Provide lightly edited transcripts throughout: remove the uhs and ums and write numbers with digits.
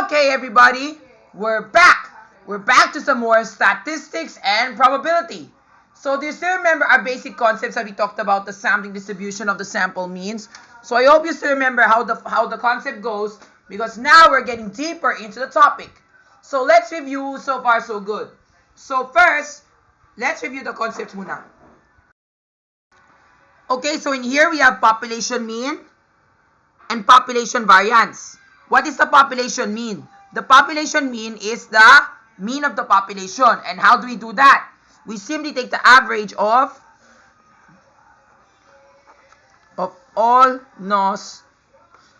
Okay, everybody, we're back. We're back to some more statistics and probability. So do you still remember our basic concepts that we talked about, the sampling distribution of the sample means? So I hope you still remember how the concept goes, because now we're getting deeper into the topic. So let's review. So far so good. So first, let's review the concepts muna. Okay, so in here we have population mean and population variance. What is the population mean? The population mean is the mean of the population. And how do we do that? We simply take the average of all NOS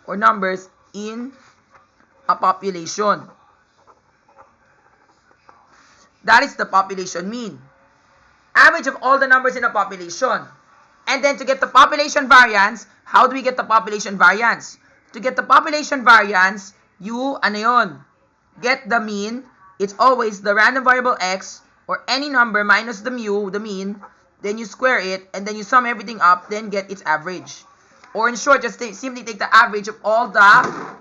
or numbers in a population. That is the population mean. Average of all the numbers in a population. And then to get the population variance, how do we get the population variance? To get the population variance, you, get the mean. It's always the random variable x or any number minus the mu, the mean. Then you square it, and then you sum everything up, then get its average. Or in short, just simply take the average of all the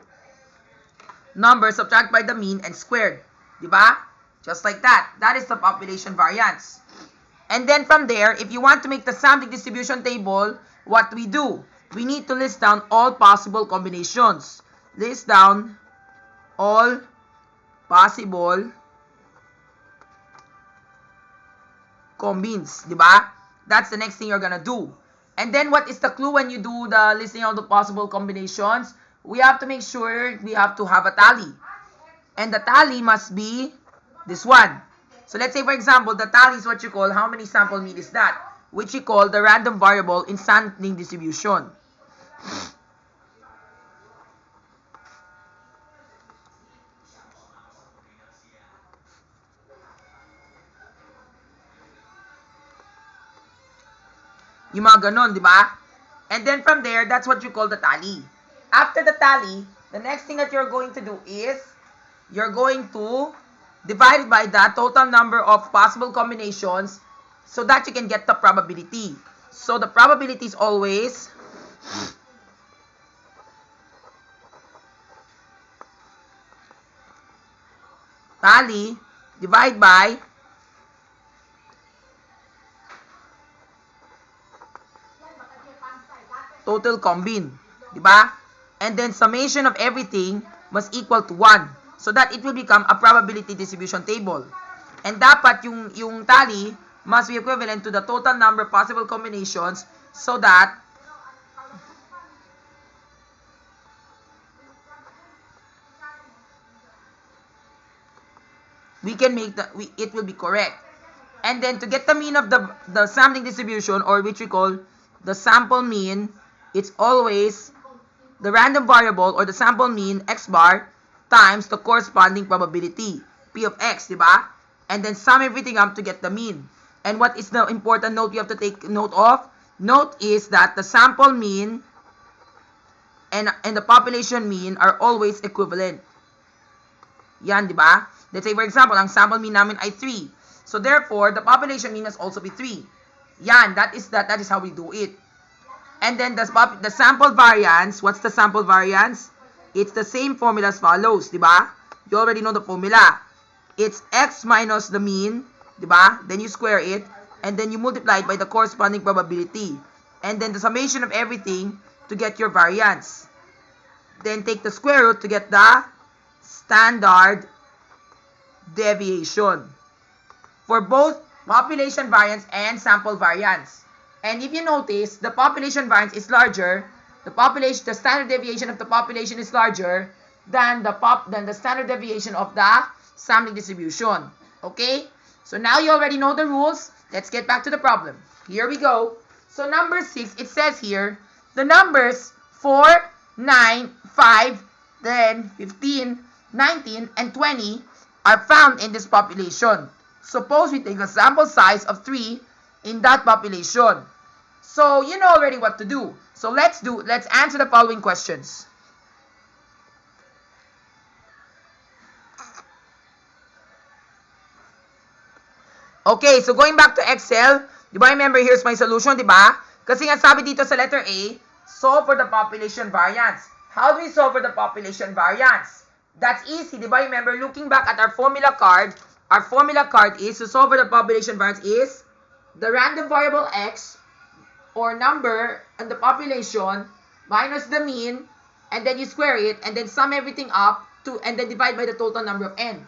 numbers, subtract by the mean, and squared. Diba? Just like that. That is the population variance. And then from there, if you want to make the sampling distribution table, what do we do? We need to list down all possible combinations. List down all possible combines. Diba? That's the next thing you're gonna do. And then what is the clue when you do the listing of the possible combinations? We have to make sure we have to have a tally. And the tally must be this one. So let's say, for example, the tally is what you call, how many sample mean is that? Which you call the random variable in sampling distribution. Yung mga ganon, di ba? And then from there, that's what you call the tally. After the tally, the next thing that you're going to do is, you're going to divide by the total number of possible combinations so that you can get the probability. So the probability is always tally divide by total combine, di ba? And then summation of everything must equal to 1 so that it will become a probability distribution table. And dapat yung tally must be equivalent to the total number of possible combinations so that we can make it will be correct. And then to get the mean of the sampling distribution, or which we call the sample mean, it's always the random variable or the sample mean x bar times the corresponding probability p of x, diba? And then sum everything up to get the mean. And what is the important note you have to take note of? Note is that the sample mean and the population mean are always equivalent. Yan, diba? Let's say, for example, ang sample mean namin ay 3. So therefore, the population mean must also be 3. Yan, that is how we do it. And then the sample variance, what's the sample variance? It's the same formula as follows, diba? You already know the formula. It's x minus the mean, diba? Then you square it, and then you multiply it by the corresponding probability. And then the summation of everything to get your variance. Then take the square root to get the standard deviation for both population variance and sample variance. And if you notice, the population variance is larger, the standard deviation of the population is larger than the standard deviation of the sampling distribution. Okay? So now you already know the rules. Let's get back to the problem. Here we go. So number 6, it says here, the numbers 4, 9, 5, then 15, 19, and 20 are found in this population. Suppose we take a sample size of 3 in that population. So you know already what to do. So let's answer the following questions. Okay, so going back to Excel, di ba, remember, here's my solution, di ba? Kasi nga sabi dito sa letter A, solve for the population variance. How do we solve for the population variance? That's easy, di ba? Remember, looking back at our formula card is, to solve for the population variance is the random variable x, or number, and the population, minus the mean, and then you square it, and then sum everything up, and then divide by the total number of n,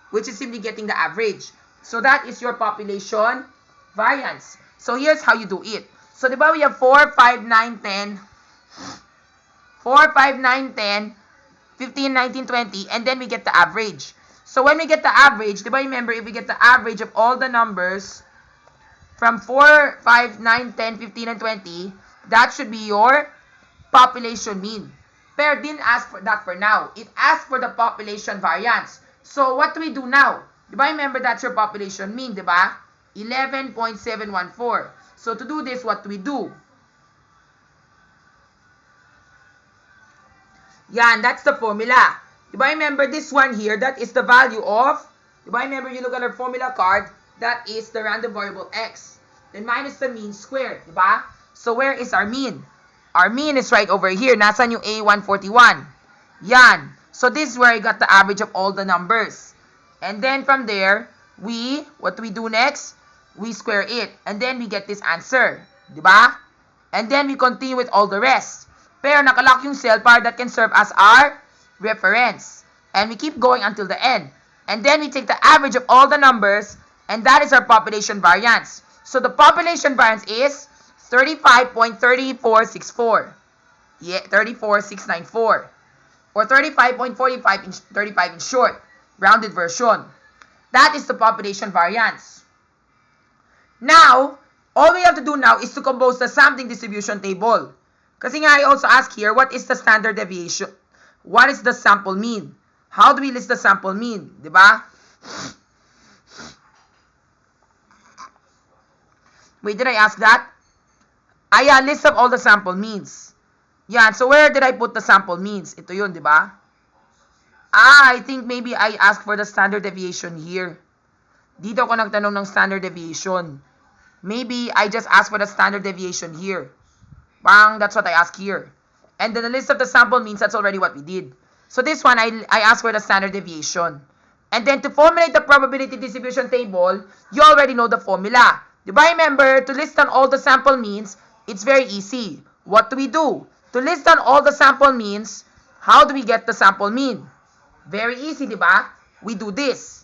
which is simply getting the average. So that is your population variance. So here's how you do it. So di ba we have 4, 5, 9, 10, 4, 5, 9, 10, 15, 19, 20, and then we get the average. So when we get the average, di ba remember, if we get the average of all the numbers from 4, 5, 9, 10, 15, and 20, that should be your population mean. Pero didn't ask for that for now. It asked for the population variance. So what do we do now? Di ba remember, that's your population mean, di ba? 11.714. So to do this, what do we do? Yan, that's the formula. Diba remember this one here, that is the value of, diba remember, you look at our formula card, that is the random variable x. Then minus the mean squared, diba? So where is our mean? Our mean is right over here. Nasaan yung A141? Yan. So this is where I got the average of all the numbers. And then from there, what do we do next? We square it. And then we get this answer. Diba? And then we continue with all the rest. Pero nakalock yung cell para that can serve as our reference. And we keep going until the end. And then we take the average of all the numbers, and that is our population variance. So the population variance is 35.3464. Yeah, 34694. Or 35.35 in short. Rounded version. That is the population variance. Now, all we have to do now is to compose the sampling distribution table. Kasi nga, I also ask here, what is the standard deviation? What is the sample mean? How do we list the sample mean? Diba? Wait, did I ask that? Yeah, list of all the sample means. Yan, so where did I put the sample means? Ito yun, diba? I think maybe I asked for the standard deviation here. Dito ako nagtanong ng standard deviation. Maybe I just asked for the standard deviation here. Bang, that's what I asked here. And then the list of the sample means, that's already what we did. So this one, I asked for the standard deviation. And then to formulate the probability distribution table, you already know the formula. Diba remember, to list down all the sample means, it's very easy. What do we do? To list down all the sample means, how do we get the sample mean? Very easy, diba? We do this.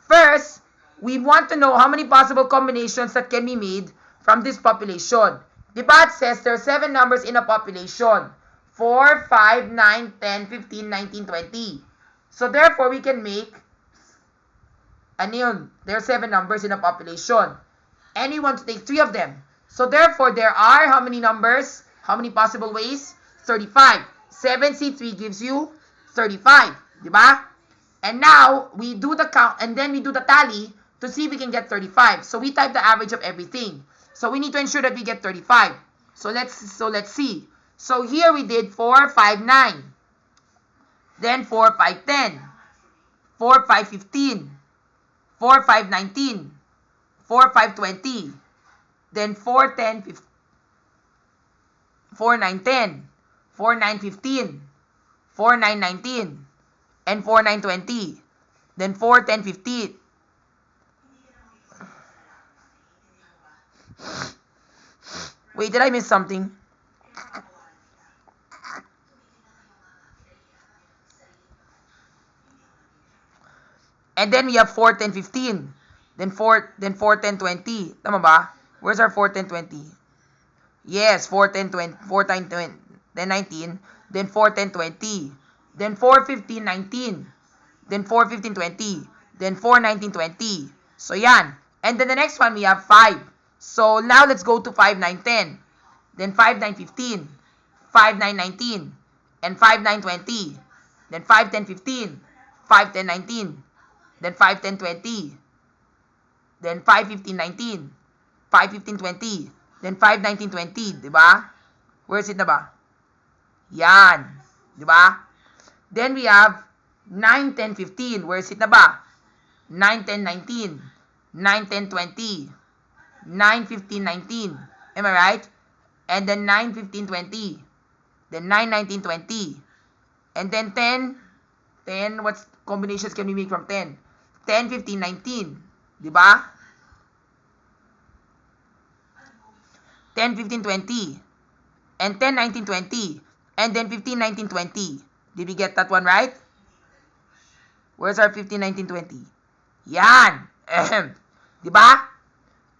First, we want to know how many possible combinations that can be made from this population. Diba it says there are 7 numbers in a population. 4, 5, 9, 10, 15, 19, 20. So therefore, we can make, ano yun? There are 7 numbers in a population. And we want to take 3 of them. So therefore, there are how many numbers? How many possible ways? 35. 7C3 gives you 35. Diba? And now, we do the count, and then we do the tally to see if we can get 35. So we type the average of everything. So we need to ensure that we get 35. So let's see. So here we did 4, 5, 9. Then 4, 5, 10. 4, 5, 15. 4, 5, 19. 4, 5, 20. Then 4, 10, 15. 4, 9, 10. 4, 9, 15. 4, 9, 19. And 4, 9, 20. Then 4, 10, 15. Wait, did I miss something? And then we have 4, 10, 15. Then 4, 10, 20. Tama ba? Where's our 4, 10, 20? Yes, 4, 10, 20. 4, 10, 20. Then 19. Then 4, 10, 20. Then 4, 15, 19. Then 4, 15, 20. Then 4, 19, 20. So yan. And then the next one, we have 5. So now let's go to 5, 9, 10. Then 5, 9, 15. 5, 9, 19. And 5, 9, 20. Then 5, 10, 15. 5, 10, 19. Then 5, 10, 20. Then 5, 15, 19. 5, 15, 20. Then 5, 19, 20. Diba? Where is it na ba? Yan. Diba? Then we have 9, 10, 15. Where is it na ba? 9, 10, 19. 9, 10, 20. 9, 15, 19. Am I right? And then 9, 15, 20. Then 9, 19, 20. And then 10, 10, what combinations can we make from 10? 10, 15, 19. Diba? 10, 15, 20. And 10, 19, 20. And then 15, 19, 20. Did we get that one right? Where's our 15, 19, 20? Yan. Diba?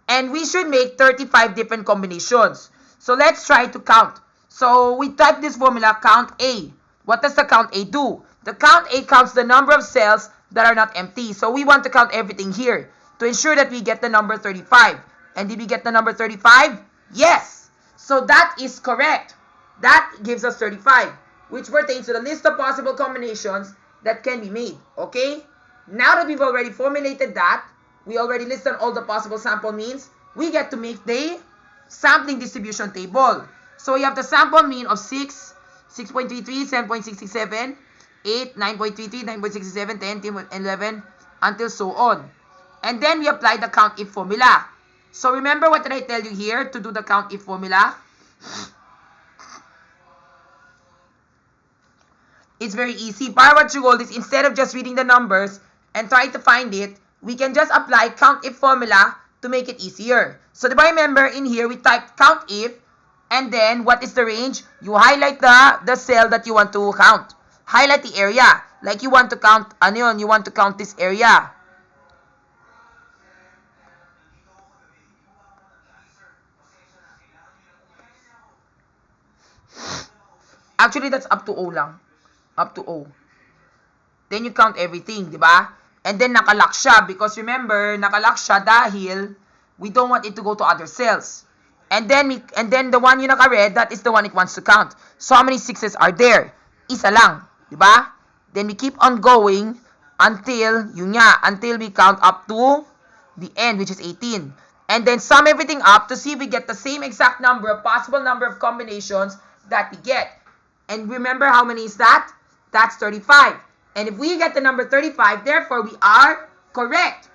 And we should make 35 different combinations. So let's try to count. So we type this formula, count A. What does the count A do? The count A counts the number of cells that are not empty. So we want to count everything here to ensure that we get the number 35. And did we get the number 35? Yes. So that is correct. That gives us 35, which pertains to the list of possible combinations that can be made. Okay? Now that we've already formulated that, we already listed all the possible sample means, we get to make the sampling distribution table. So we have the sample mean of 6, 6.33, 7.67, 8, 9.33, 9.67, 10, 10, 11, until so on. And then we apply the count if formula. So remember what did I tell you here to do the count if formula? It's very easy. Para what you call this, instead of just reading the numbers and trying to find it, we can just apply count if formula to make it easier. So diba remember in here, we type count if, and then what is the range? You highlight the cell that you want to count. Highlight the area. Like you want to count, ano yun, you want to count this area. Actually, that's up to O lang. Up to O. Then you count everything, di ba? And then nakalock siya because remember, nakalock siya dahil we don't want it to go to other cells. And then the one yung naka-red, that is the one it wants to count. So how many sixes are there? Isa lang, di ba? Then we keep on going until until we count up to the end, which is 18. And then sum everything up to see if we get the same exact number of possible number of combinations that we get. And remember how many is that? That's 35. And if we get the number 35, therefore we are correct.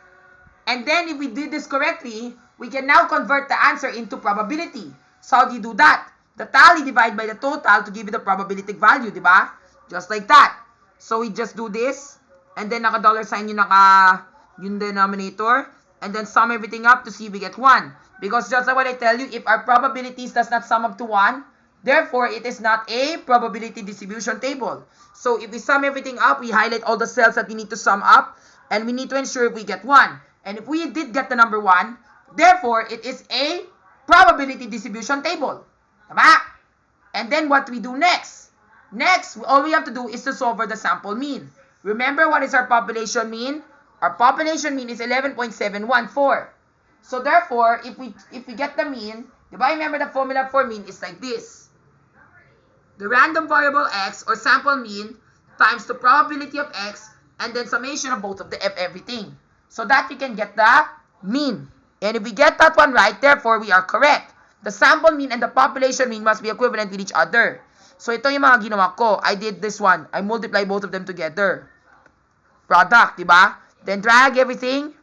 And then if we did this correctly, we can now convert the answer into probability. So how do you do that? The tally divided by the total to give you the probabilistic value, di ba? Just like that. So we just do this, and then naka $sign yung denominator, and then sum everything up to see if we get 1. Because just like what I tell you, if our probabilities does not sum up to 1, therefore it is not a probability distribution table. So if we sum everything up, we highlight all the cells that we need to sum up, and we need to ensure if we get 1. And if we did get the number 1, therefore it is a probability distribution table. Tama? And then what we do next? Next, all we have to do is to solve for the sample mean. Remember what is our population mean? Our population mean is 11.714. So therefore, if we get the mean, diba, remember the formula for mean is like this. The random variable x or sample mean times the probability of x and then summation of both of everything. So that we can get the mean. And if we get that one right, therefore we are correct. The sample mean and the population mean must be equivalent with each other. So ito yung mga ginawa ko. I did this one. I multiply both of them together. Product, diba? Then drag everything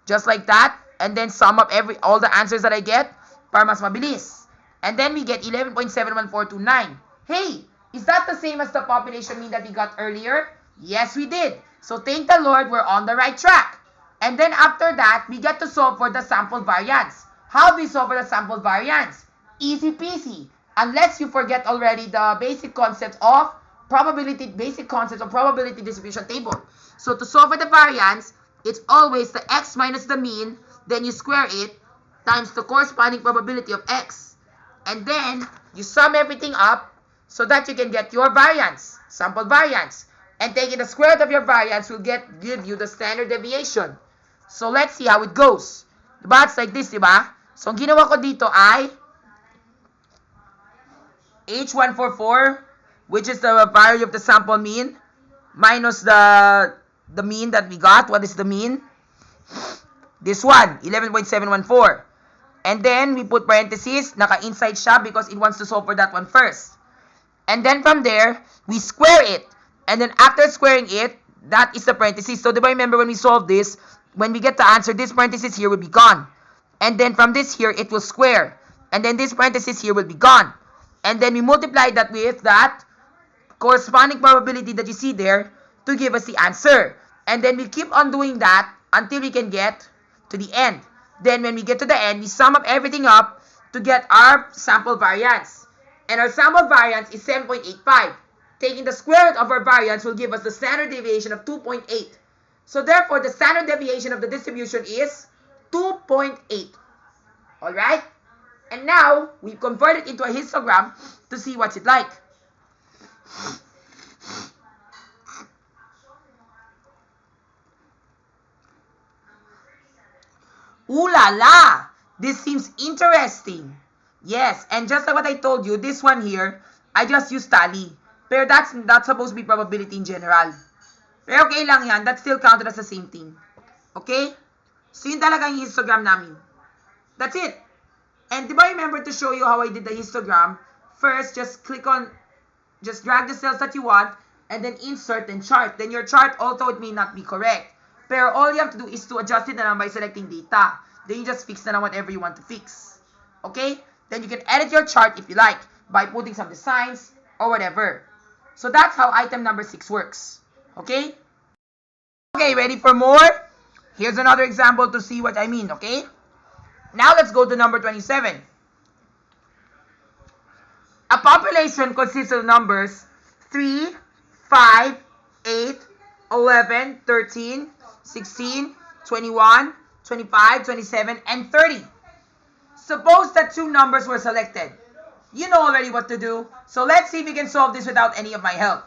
just like that, and then sum up all the answers that I get para mas mabilis. And then we get 11.71429. Hey, is that the same as the population mean that we got earlier? Yes, we did. So thank the Lord, we're on the right track. And then after that, we get to solve for the sample variance. How do we solve for the sample variance? Easy peasy. Unless you forget already the basic concepts of probability distribution table. So to solve for the variance, it's always the x minus the mean, then you square it, times the corresponding probability of x. And then, you sum everything up so that you can get your variance, sample variance. And taking the square root of your variance will give you the standard deviation. So let's see how it goes. Diba? It's like this, diba? So ang ginawa ko dito ay H144, which is the value of the sample mean, minus the mean that we got. What is the mean? This one, 11.714. And then we put parentheses, naka-inside siya because it wants to solve for that one first. And then from there, we square it. And then after squaring it, that is the parentheses. So diba remember when we solve this, when we get the answer, this parenthesis here will be gone. And then from this here, it will square. And then this parenthesis here will be gone. And then we multiply that with that corresponding probability that you see there to give us the answer. And then we keep on doing that until we can get to the end. Then when we get to the end, we sum up everything up to get our sample variance. And our sample variance is 7.85. Taking the square root of our variance will give us the standard deviation of 2.8. So therefore, the standard deviation of the distribution is 2.8. Alright? And now, we convert it into a histogram to see what's it like. Ooh la la! This seems interesting. Yes, and just like what I told you, this one here, I just used tally. Pero that's supposed to be probability in general. Pero okay lang yan, that's still counted as the same thing. Okay? So yun talaga yung histogram namin. That's it. And diba remember to show you how I did the histogram? First, just drag the cells that you want, and then insert and chart. Then your chart, although it may not be correct, pero all you have to do is to adjust it na lang by selecting data. Then you just fix na lang whatever you want to fix. Okay? Then you can edit your chart if you like, by putting some designs or whatever. So that's how item number 6 works. Okay? Okay, ready for more? Here's another example to see what I mean, okay? Now let's go to number 27. A population consists of numbers 3, 5, 8, 11, 13, 16, 21, 25, 27, and 30. Suppose that 2 numbers were selected. You know already what to do. So let's see if we can solve this without any of my help.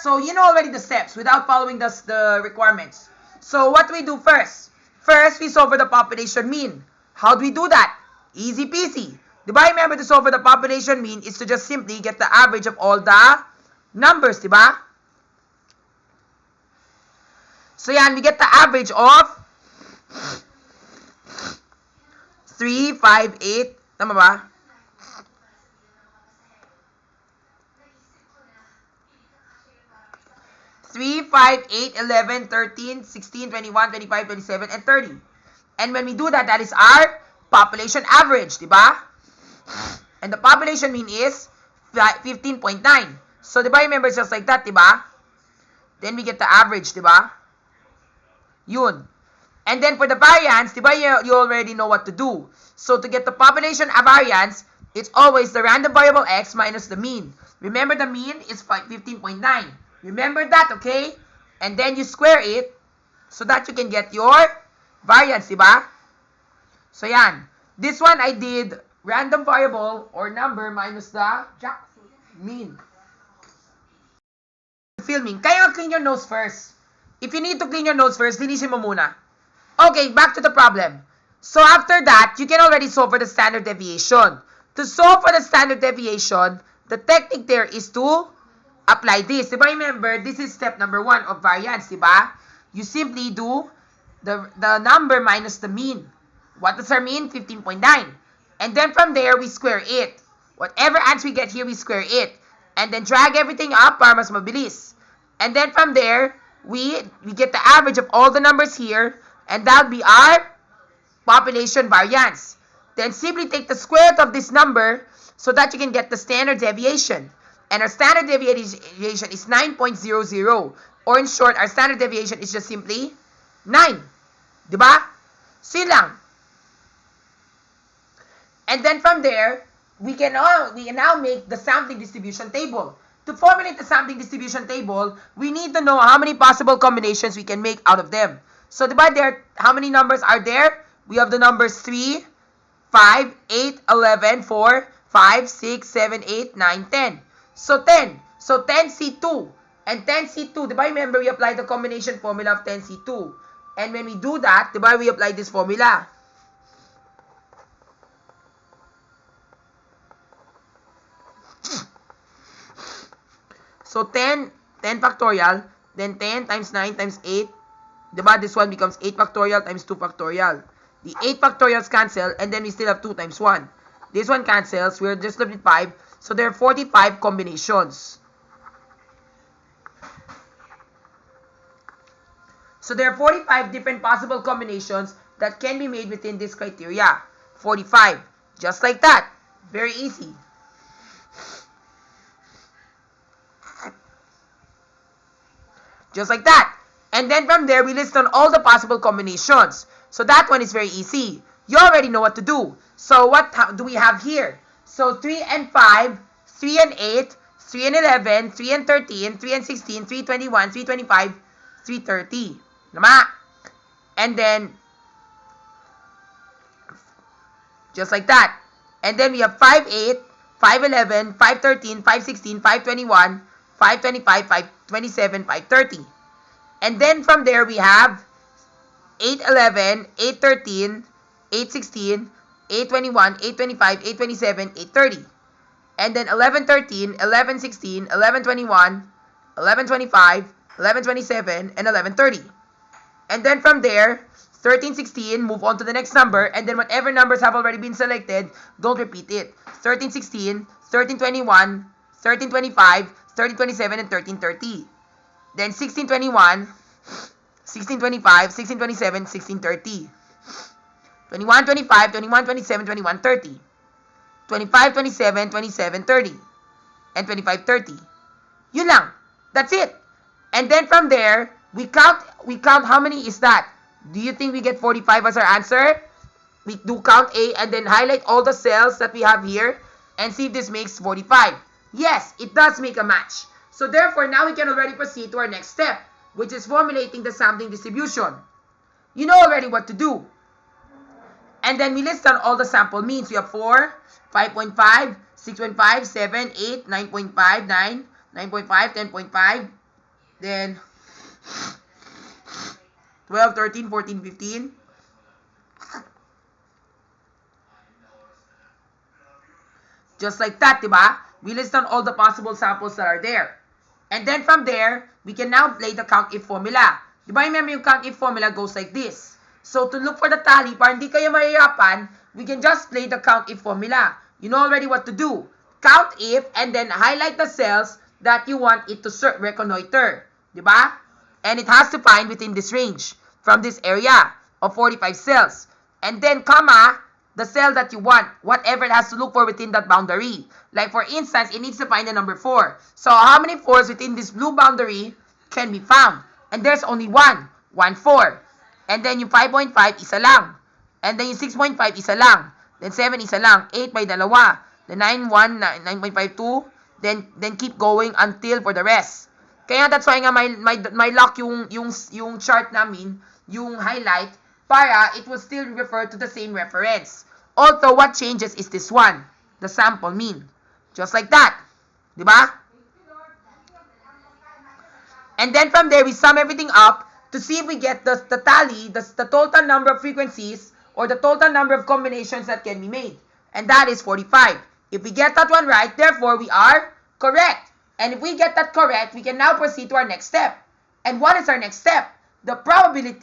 So you know already the steps without following the requirements. So what do we do first? First, we solve for the population mean. How do we do that? Easy peasy. Diba? Remember, to solve for the population mean is to just simply get the average of all the numbers, diba? So yan, we get the average of 3, 5, 8. Tama ba? 3, 5, 8, 11, 13, 16, 21, 25, 27, and 30. And when we do that, that is our population average, diba? And the population mean is 15.9. So, diba, remember, just like that, diba? Then we get the average, diba? Yun. And then for the variance, diba, you already know what to do. So, to get the population variance, it's always the random variable x minus the mean. Remember, the mean is 15.9. Remember that, okay? And then you square it so that you can get your variance, diba? So, yan. This one, I did random variable or number minus the mean. Filming. Kaya clean your nose first. If you need to clean your nose first, linisin mo muna. Okay, back to the problem. So, after that, you can already solve for the standard deviation. To solve for the standard deviation, the technique there is to apply this. Diba, remember, this is step number 1 of variance, diba? You simply do the number minus the mean. What is our mean? 15.9. And then from there, we square it. Whatever answer we get here, we square it. And then drag everything up para mas mabilis. And then from there, we get the average of all the numbers here, and that will be our population variance. Then simply take the square root of this number so that you can get the standard deviation. And our standard deviation is 9.00. Or in short, our standard deviation is just simply 9. Diba? So yun lang. And then from there, we can now make the sampling distribution table. To formulate the sampling distribution table, we need to know how many possible combinations we can make out of them. So diba, how many numbers are there? We have the numbers 3, 5, 8, 11, 4, 5, 6, 7, 8, 9, 10. So 10. So 10C2. And 10C2, diba, remember we apply the combination formula of 10C2. And when we do that, diba, we apply this formula. So 10 factorial, then 10 times 9 times 8, diba, this one becomes 8 factorial times 2 factorial. The 8 factorials cancel, and then we still have 2 times 1. This one cancels, we're just left with 5, so there are 45 combinations. So there are 45 different possible combinations that can be made within this criteria. 45. Just like that. Very easy. Just like that. And then from there, we list on all the possible combinations. So that one is very easy. You already know what to do. So what do we have here? So 3 and 5, 3 and 8, 3 and 11, 3 and 13, 3 and 16, 3, 21, 3, 25, 3, 30. Nama? And then, just like that. And then we have 5, 8, 5, 11, 5, 13, 5, 16, 5, 21, 5, 25, 5, 27, 5, 30. And then from there, we have 8, 11, 8, 13, 8, 16, 8, 21, 8, 25, 8, 27, 8, 30. And then 11, 13, 11, 16, 11, 21, 11, 25, 11, 27, and 11, 30. And then from there, 13, 16, move on to the next number, and then whatever numbers have already been selected, don't repeat it. 13, 16, 13, 21, 13, 25, 13, 27, and 13, 30. Then 16, 21, 16, 25, 16, 27, 16, 30. 21, 25, 21, 27, 21, 30. 25, 27, 27, 30. And 25, 30. Yun lang. That's it. And then from there, we count how many is that? Do you think we get 45 as our answer? We do count A and then highlight all the cells that we have here and see if this makes 45. Yes, it does make a match. So therefore, now we can already proceed to our next step, which is formulating the sampling distribution. You know already what to do. And then we list down all the sample means. We have 4, 5.5, 6.5, 7, 8, 9.5, 9, 9.5, 10.5, then 12, 13, 14, 15. Just like that, diba? We list down all the possible samples that are there. And then from there, we can now play the count-if formula. Diba remember yung count-if formula goes like this. So to look for the tally, para hindi kayo mahirapan, we can just play the count-if formula. You know already what to do. Count if and then highlight the cells that you want it to reconnoiter. Diba? And it has to find within this range from this area of 45 cells. And then, comma, the cell that you want, whatever it has to look for within that boundary. Like for instance, it needs to find the number 4. So how many 4s within this blue boundary can be found? And there's only 1, 1 4. And then yung 5.5, isa lang. And then yung 6.5, isa lang. Then 7, isa lang. 8 by dalawa. Then 9, 1, 9.52. Then keep going until for the rest. Kaya that's why nga may lock yung chart namin, yung highlight, para it will still refer to the same reference. Also, what changes is this one, the sample mean. Just like that. Diba? And then from there, we sum everything up to see if we get the tally, the total number of frequencies, or the total number of combinations that can be made. And that is 45. If we get that one right, therefore, we are correct. And if we get that correct, we can now proceed to our next step. And what is our next step? Converting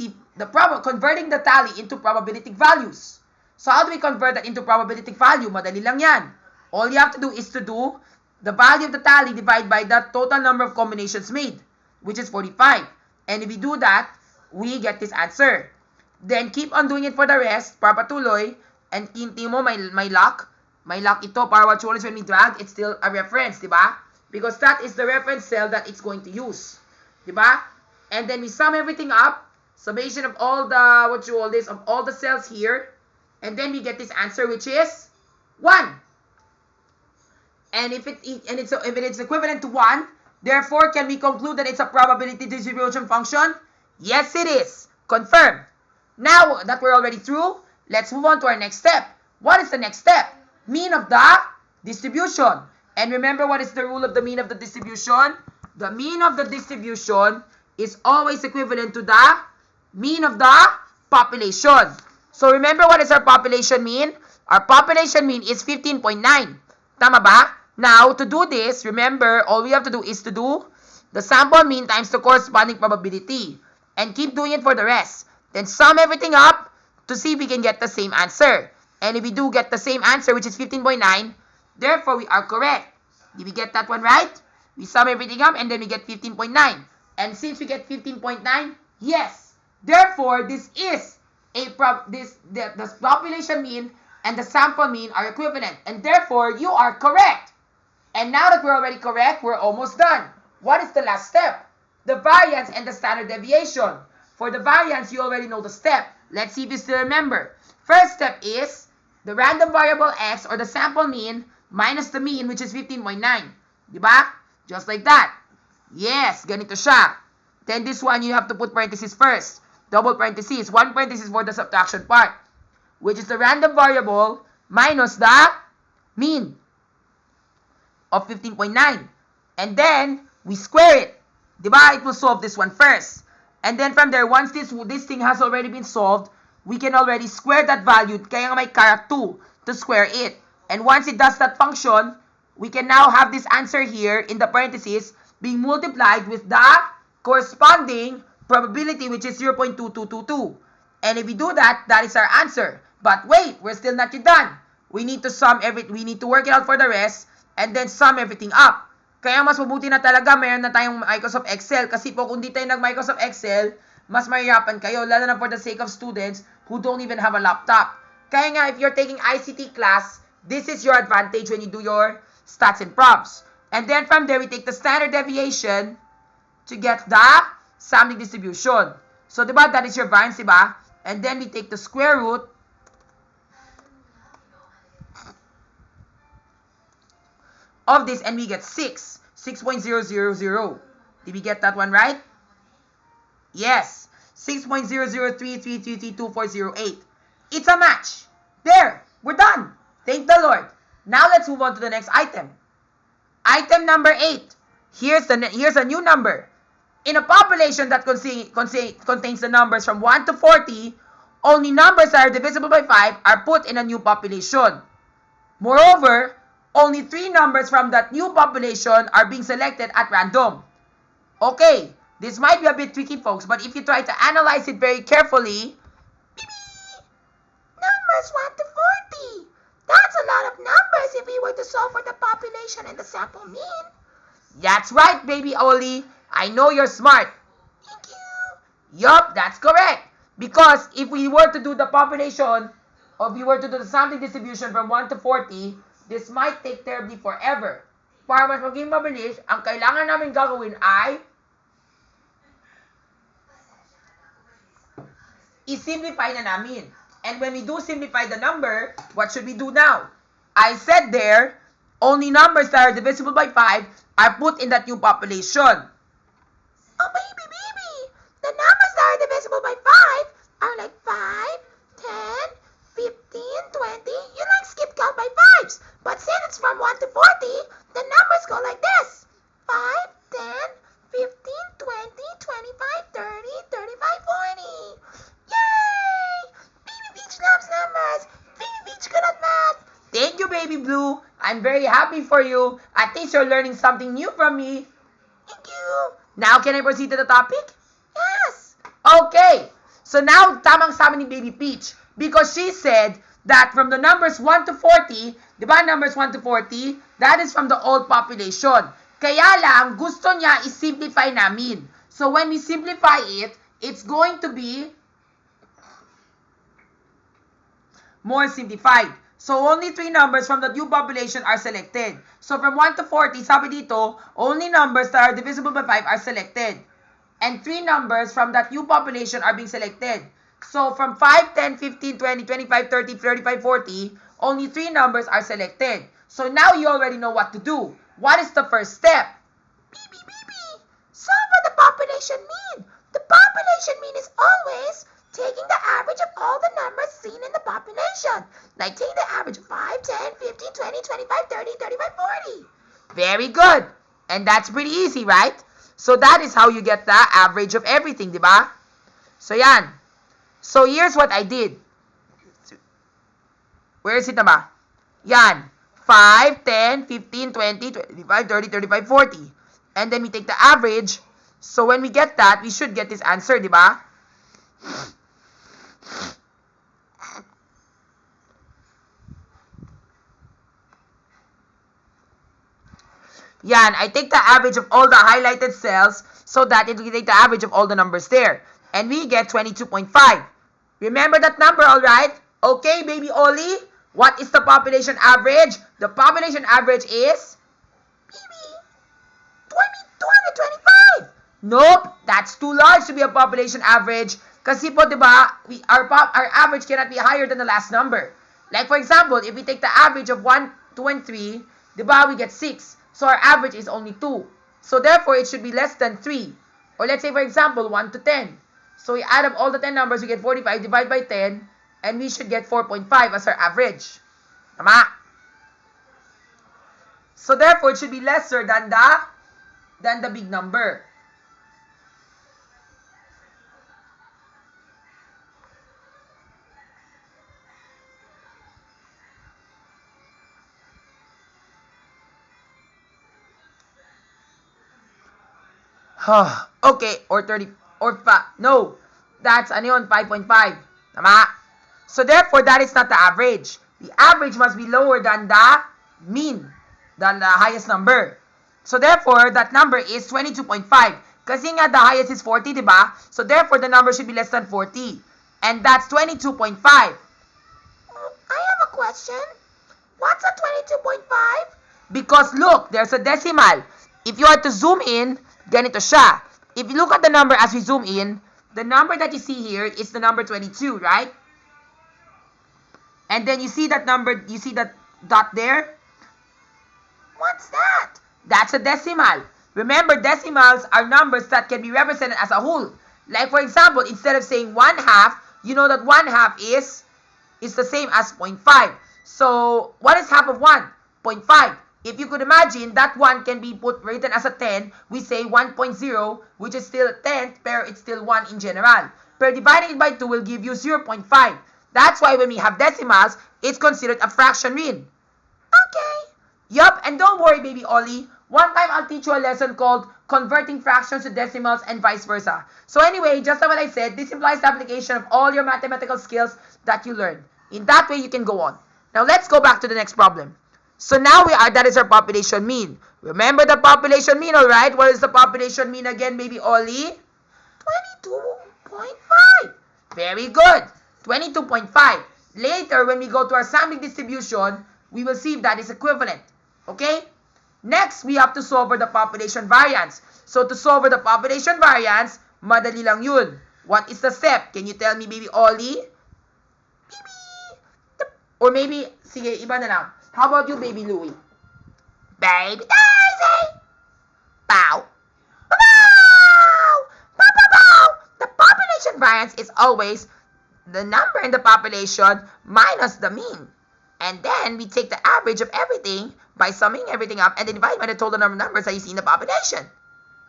the tally into probabilistic values. So how do we convert that into probabilistic value? Madali lang yan. All you have to do is to do the value of the tally divided by the total number of combinations made, which is 45. And if we do that, we get this answer. Then keep on doing it for the rest, para patuloy, and kinti mo may lock. May lock ito para what you always when we drag, it's still a reference, diba? Because that is the reference cell that it's going to use. Diba? And then we sum everything up. Summation of all the, of all the cells here. And then we get this answer, which is 1. And if it's equivalent to 1, therefore, can we conclude that it's a probability distribution function? Yes, it is. Confirmed. Now that we're already through, let's move on to our next step. What is the next step? Mean of the distribution. And remember, what is the rule of the mean of the distribution? The mean of the distribution is always equivalent to the mean of the population. So remember, what is our population mean? Our population mean is 15.9. Tama ba? Now, to do this, remember, all we have to do is to do the sample mean times the corresponding probability. And keep doing it for the rest. Then sum everything up to see if we can get the same answer. And if we do get the same answer, which is 15.9, therefore, we are correct. Did we get that one right? We sum everything up and then we get 15.9. And since we get 15.9, yes. Therefore, this is the population mean and the sample mean are equivalent. And therefore, you are correct. And now that we're already correct, we're almost done. What is the last step? the variance and the standard deviation. For the variance, you already know the step. Let's see if you still remember. First step is the random variable x, or the sample mean, minus the mean, which is 15.9. Diba? Just like that. Yes, ganito siya. Then this one, you have to put parentheses first. Double parentheses. One parenthesis for the subtraction part, which is the random variable minus the mean of 15.9. And then, we square it. Diba? It will solve this one first. And then from there, once this thing has already been solved, we can already square that value. Kaya nga may carat 2 to square it. And once it does that function, we can now have this answer here in the parentheses being multiplied with the corresponding probability, which is 0.2222. And if we do that, that is our answer. But wait, we're still not yet done. We need to we need to work it out for the rest and then sum everything up. Kaya mas mabuti na talaga mayroon na tayong Microsoft Excel, kasi po kung di tayo nag-Microsoft Excel, mas mahirapan kayo, lalo na for the sake of students who don't even have a laptop. Kaya nga, if you're taking ICT class, this is your advantage when you do your stats and probs. And then from there, we take the standard deviation to get the sampling distribution. So, diba, that is your variance, diba? And then we take the square root of this, and we get 6.000. Did we get that one right? Yes. 6.003333248. It's a match. There. We're done. Thank the Lord. Now let's move on to the next item. Item number 8. Here's a new number. In a population that contains the numbers from 1 to 40, only numbers that are divisible by 5 are put in a new population. Moreover, only 3 numbers from that new population are being selected at random. Okay, this might be a bit tricky, folks, but if you try to analyze it very carefully, numbers 1 to 40. That's a lot of numbers if we were to solve for the population and the sample mean. That's right, baby Oli. I know you're smart. Thank you. Yup, that's correct. Because if we were to do the population, or if we were to do the sampling distribution from 1 to 40, this might take terribly forever. Para mas maging mabilis, ang kailangan namin gagawin ay i-simplify na namin. And when we do simplify the number, what should we do now? I said there, only numbers that are divisible by 5 are put in that new population. Oh, baby. The numbers that are divisible by 5 are like 5, 10, 15, 20. You like skip count by 5s. But since it's from 1 to 40, the numbers go like this. 5, 10, 15, 20, 25, 30, 35, 40. Yay! Baby Beach loves numbers. Baby Beach good at math. Thank you, Baby Blue. I'm very happy for you. At least you're learning something new from me. Thank you. Now, can I proceed to the topic? Yes. Okay. So now, tamang sabi ni Baby Peach. Because she said that from the numbers 1 to 40, di ba numbers 1 to 40, that is from the old population. Kaya lang, gusto niya i-simplify namin. So when we simplify it, it's going to be more simplified. So only 3 numbers from the new population are selected. So from 1 to 40, sabi dito, only numbers that are divisible by 5 are selected. And 3 numbers from that new population are being selected. So from 5, 10, 15, 20, 25, 30, 35, 40, only 3 numbers are selected. So now you already know what to do. What is the first step? Baby. Solve for the population mean. The population mean is always taking the average of all the numbers seen in the population. Like taking the average of 5, 10, 15, 20, 25, 30, 35, 40. Very good. And that's pretty easy, right? So that is how you get the average of everything, di ba? So yan. So here's what I did. Where is it na ba? Yan. 5, 10, 15, 20, 25, 30, 35, 40. And then we take the average. So when we get that, we should get this answer, di ba? Yan, I take the average of all the highlighted cells so that it will take the average of all the numbers there. And we get 22.5. Remember that number, alright? Okay, baby Oli, what is the population average? The population average is 225. Nope, that's too large to be a population average. Kasi po, di ba, our average cannot be higher than the last number. Like for example, if we take the average of 1, 2, and 3, di ba, we get 6. So our average is only 2. So therefore, it should be less than 3. Or let's say for example, 1 to 10. So we add up all the 10 numbers, we get 45, divide by 10, and we should get 4.5 as our average. Tama? So therefore, it should be lesser than the big number. Okay, or 30, or no, that's 5.5. Tama? So therefore, that is not the average. The average must be lower than the mean, than the highest number. So therefore, that number is 22.5. Kasi nga the highest is 40, di ba? So therefore, the number should be less than 40. And that's 22.5. I have a question. What's a 22.5? Because look, there's a decimal. If you are to zoom in, ganito siya. If you look at the number as we zoom in, the number that you see here is the number 22, right? And then you see that number, you see that dot there? What's that? That's a decimal. Remember, decimals are numbers that can be represented as a whole. Like for example, instead of saying 1/2, you know that 1/2 is the same as 0.5. So, what is half of 1? 0.5. If you could imagine, that 1 can be written as a 10. We say 1.0, which is still a tenth, pero it's still 1 in general. Pero dividing it by 2 will give you 0.5. That's why when we have decimals, it's considered a fraction rin. Okay. Yup, and don't worry, baby Ollie. One time I'll teach you a lesson called converting fractions to decimals and vice versa. So anyway, just like what I said, this implies the application of all your mathematical skills that you learned. In that way, you can go on. Now let's go back to the next problem. So now that is our population mean. Remember the population mean, alright? What is the population mean again, baby Ollie? 22.5. Very good. 22.5. Later, when we go to our sampling distribution, we will see if that is equivalent. Okay? Next, we have to solve for the population variance. So to solve for the population variance, madali lang yun. What is the step? Can you tell me, baby Ollie? Or maybe, sige, iba na lang. How about you, baby Louie? Baby Daisy! Bow! Bow! Bow, bow, bow! The population variance is always the number in the population minus the mean. And then we take the average of everything by summing everything up and then divide by the total number of numbers that you see in the population.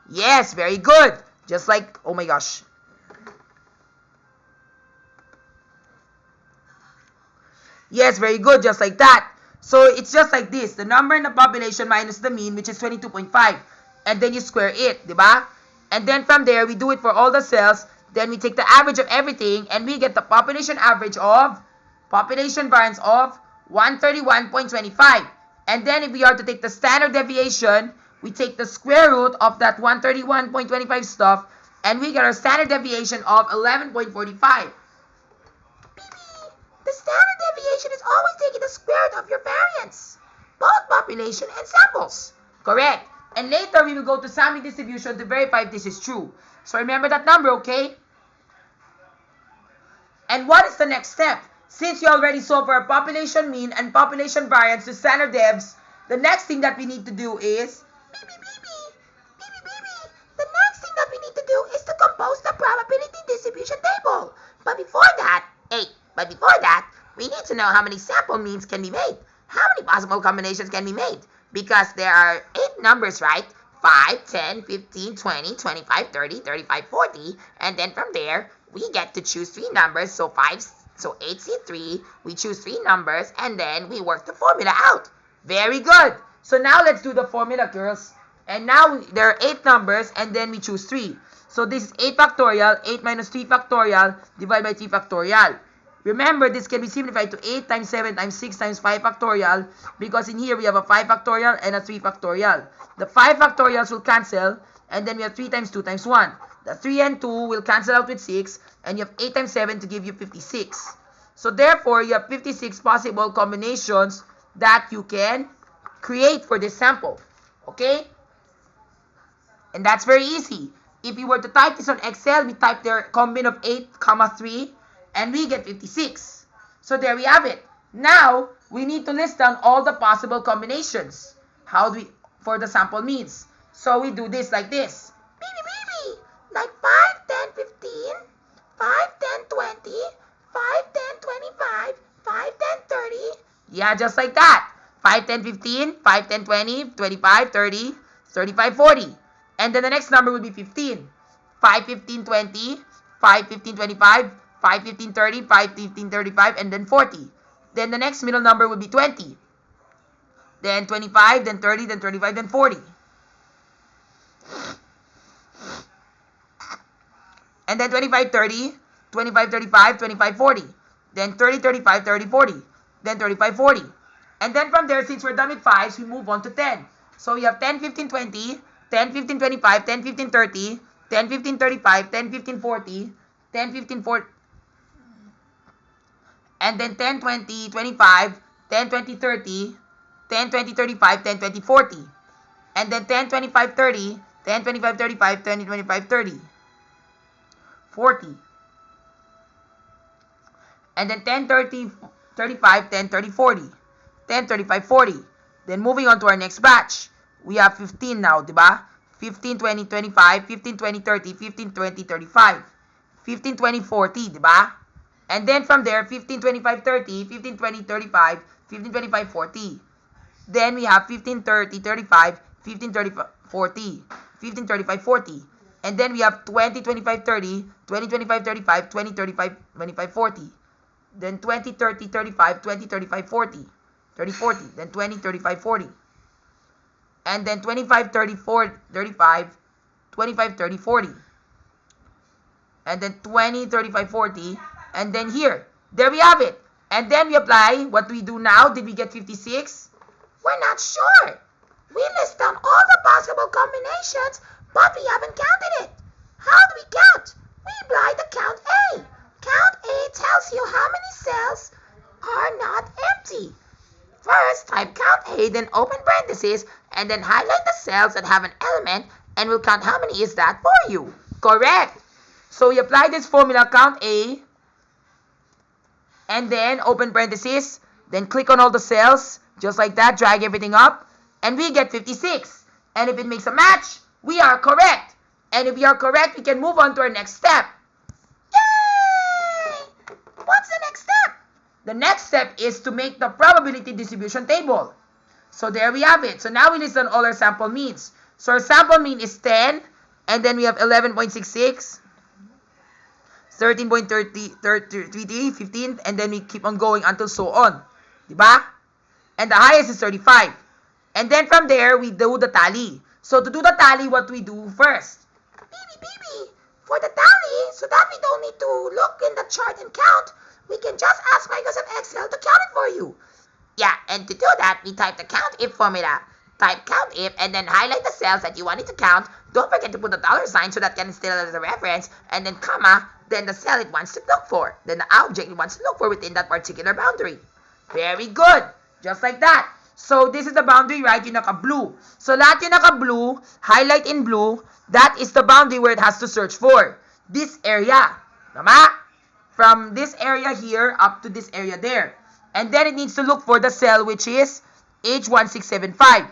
Yes, very good. Just like, oh my gosh. Yes, very good, just like that. So it's just like this. The number in the population minus the mean, which is 22.5. And then you square it, diba? And then from there, we do it for all the cells. Then we take the average of everything and we get the population variance of 131.25. And then if we are to take the standard deviation, we take the square root of that 131.25 stuff and we get our standard deviation of 11.45. The standard deviation is always taking the square root of your variance, both population and samples. Correct. And later we will go to sampling distribution to verify if this is true. So remember that number, okay? And what is the next step? Since you already solved for our population mean and population variance to standard devs, the next thing that we need to do is the next thing that we need to do is to compose the probability distribution table. But before that, we need to know how many sample means can be made. How many possible combinations can be made? Because there are 8 numbers, right? 5, 10, 15, 20, 25, 30, 35, 40. And then from there, we get to choose 3 numbers. So 8C3, we choose 3 numbers, and then we work the formula out. Very good. So now let's do the formula, girls. And now there are 8 numbers, and then we choose 3. So this is 8 factorial, 8 minus 3 factorial, divided by 3 factorial. Remember, this can be simplified to 8 times 7 times 6 times 5 factorial, because in here we have a 5 factorial and a 3 factorial. The 5 factorials will cancel, and then we have 3 times 2 times 1. The 3 and 2 will cancel out with 6, and you have 8 times 7 to give you 56. So therefore, you have 56 possible combinations that you can create for this sample. Okay? And that's very easy. If you were to type this on Excel, we type their combine of 8, 3, and we get 56. So there we have it. Now, we need to list down all the possible combinations. How do we, for the sample means? So we do this like this. Like 5, 10, 15, 5, 10, 20, 5, 10, 25, 5, 10, 30. Yeah, just like that. 5, 10, 15, 5, 10, 20, 25, 30, 35, 40. And then the next number will be 15. 5, 15, 20, 5, 15, 25, 5, 15, 30, 5, 15, 35, and then 40. Then the next middle number will be 20. Then 25, then 30, then 35, then 40. And then 25, 30, 25, 35, 25, 40. Then 30, 35, 30, 40. Then 35, 40. And then from there, since we're done with 5s, we move on to 10. So we have 10, 15, 20, 10, 15, 25, 10, 15, 30, 10, 15, 35, 10, 15, 40, 10, 15, 40. And then 10, 20, 25, 10, 20, 30, 10, 20, 35, 10, 20, 40. And then 10, 25, 30, 10, 25, 35, 10, 25, 30. 40. And then 10, 30, 35, 10, 30, 40. 10, 35, 40. Then moving on to our next batch. We have 15 now, diba? 15, 20, 25, 15, 20, 30, 15, 20, 35. 15, 20, 40, diba? And then from there, 15, 25, 30, 15, 20, 35, 15, 25, 40. Then we have 15, 30, 35, 15, 35, 40. 15, 35, 40. And then we have 20, 25, 30, 20, 25, 35, 20, 35, 25, 40. Then 20, 30, 35, 20, 35, 40. 30, 40. Then 20, 35, 40. And then 25, 34, 35, 25, 30, 40. And then 20, 35, 40. And then here. There we have it. And then we apply. What do we do now? Did we get 56? We're not sure. We list down all the possible combinations, but we haven't counted it. How do we count? We apply the count A. Count A tells you how many cells are not empty. First, type count A, then open parentheses, and then highlight the cells that have an element, and we'll count how many is that for you. Correct. So we apply this formula, count A, and then open parentheses, then click on all the cells, just like that, drag everything up, and we get 56. And if it makes a match, we are correct. And if we are correct, we can move on to our next step. Yay! What's the next step? The next step is to make the probability distribution table. So there we have it. So now we list down all our sample means. So our sample mean is 10, and then we have 11.66, 13.33, 15, and then we keep on going until so on. Diba? And the highest is 35. And then from there, we do the tally. So to do the tally, what we do first? For the tally, so that we don't need to look in the chart and count, we can just ask Microsoft Excel to count it for you. Yeah, and to do that, we type the count if formula. Type count if and then highlight the cells that you want it to count. Don't forget to put the dollar sign so that can still as a reference, and then comma, then the cell it wants to look for. Then the object it wants to look for within that particular boundary. Very good. Just like that. So this is the boundary, right? Yung naka-blue. So lahat yung naka-blue, highlight in blue, that is the boundary where it has to search for. This area. Tama? From this area here up to this area there. And then it needs to look for the cell which is H1675.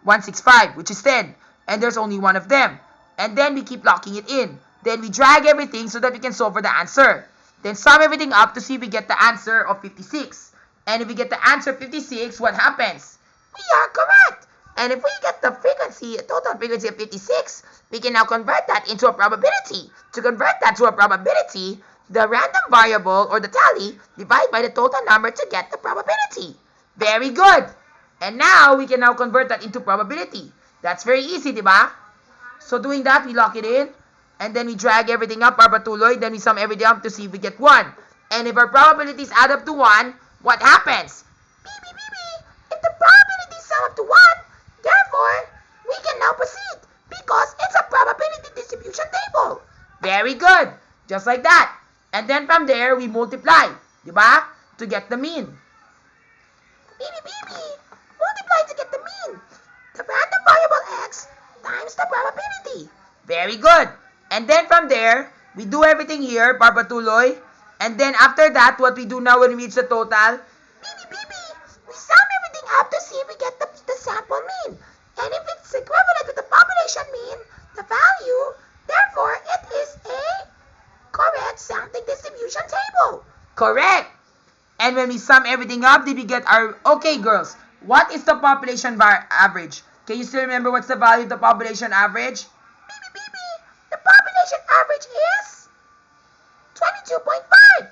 165, which is 10. And there's only one of them. And then we keep locking it in. Then we drag everything so that we can solve for the answer. Then sum everything up to see if we get the answer of 56. And if we get the answer 56, what happens? We are correct. And if we get the frequency, total frequency of 56, we can now convert that into a probability. To convert that to a probability, the random variable or the tally divide by the total number to get the probability. Very good. And now we can now convert that into probability. That's very easy, diba? So doing that, we lock it in. And then we drag everything up, patuloy. Then we sum everything up to see if we get 1. And if our probabilities add up to 1, what happens? If the probabilities sum up to 1, therefore, we can now proceed because it's a probability distribution table. Very good. Just like that. And then from there, we multiply. Diba? To get the mean. Multiply to get the mean. The random variable x times the probability. Very good. And then from there, we do everything here, papatuloy. And then after that, what we do now when we reach the total, we sum everything up to see if we get the sample mean. And if it's equivalent with the population mean, the value, therefore, it is a correct sampling distribution table. Correct. And when we sum everything up, did we get our... Okay, girls, what is the population average? Can you still remember what's the value of the population average? The population average is 22.5.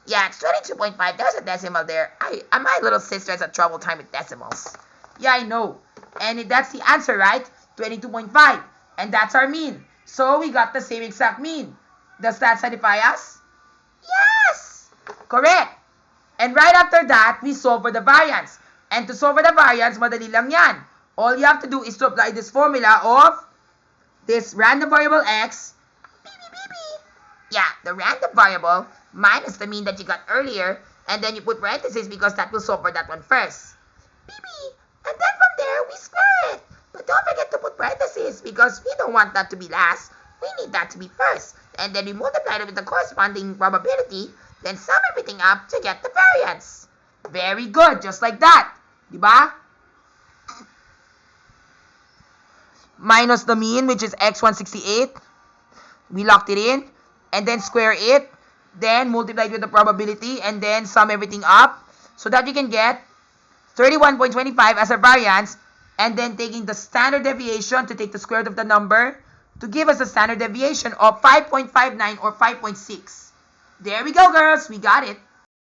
Yeah, it's 22.5. There's a decimal there. My little sister has a trouble time with decimals. Yeah, I know. And that's the answer, right? 22.5. And that's our mean. So we got the same exact mean. Does that satisfy us? Yes! Correct. And right after that, we solve for the variance. And to solve for the variance, madali lang yan. All you have to do is to apply this formula of this random variable x. Yeah, the random variable minus the mean that you got earlier. And then you put parentheses because that will solve for that one first. And then from there, we square it. But don't forget to put parentheses because we don't want that to be last. We need that to be first. And then we multiply it with the corresponding probability. Then sum everything up to get the variance. Very good. Just like that. Diba? Minus the mean, which is x168. We locked it in. And then square it. Then multiply it with the probability. And then sum everything up. So that you can get 31.25 as a variance. And then taking the standard deviation to take the square root of the number to give us a standard deviation of 5.59 or 5.6. There we go, girls. We got it.